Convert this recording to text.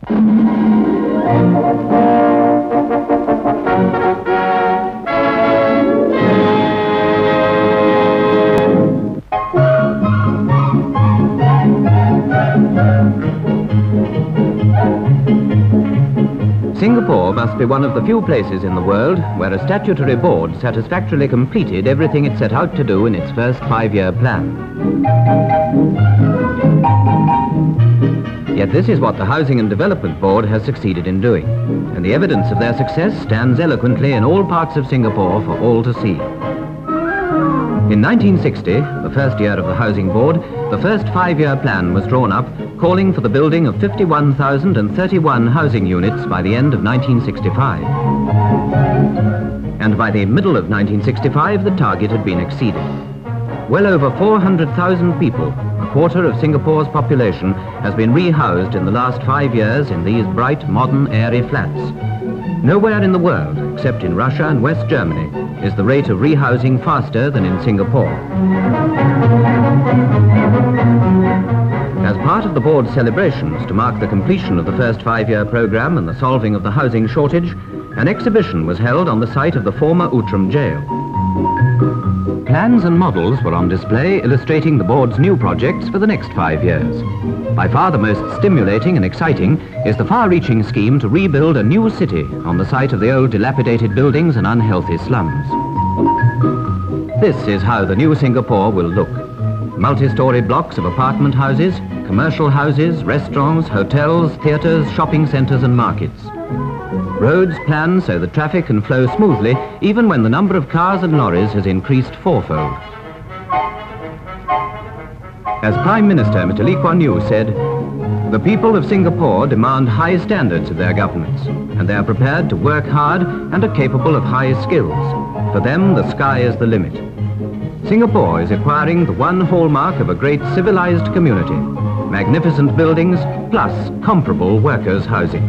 Singapore must be one of the few places in the world where a statutory board satisfactorily completed everything it set out to do in its first 5-year plan. Yet this is what the Housing and Development Board has succeeded in doing, and the evidence of their success stands eloquently in all parts of Singapore for all to see. In 1960, the first year of the Housing Board, the first 5-year plan was drawn up, calling for the building of 51,031 housing units by the end of 1965. And by the middle of 1965, the target had been exceeded. Well over 400,000 people, a quarter of Singapore's population, has been rehoused in the last 5 years in these bright, modern, airy flats. Nowhere in the world, except in Russia and West Germany, is the rate of rehousing faster than in Singapore. As part of the board's celebrations to mark the completion of the first 5-year program and the solving of the housing shortage, an exhibition was held on the site of the former Outram jail. Plans and models were on display illustrating the board's new projects for the next 5 years. By far the most stimulating and exciting is the far-reaching scheme to rebuild a new city on the site of the old dilapidated buildings and unhealthy slums. This is how the new Singapore will look. Multi-story blocks of apartment houses, commercial houses, restaurants, hotels, theatres, shopping centres and markets. Roads planned so that traffic can flow smoothly even when the number of cars and lorries has increased 4-fold. As Prime Minister Mr. Lee Kuan Yew said, "The people of Singapore demand high standards of their governments, and they are prepared to work hard and are capable of high skills. For them, the sky is the limit." Singapore is acquiring the one hallmark of a great civilized community: magnificent buildings plus comparable workers' housing.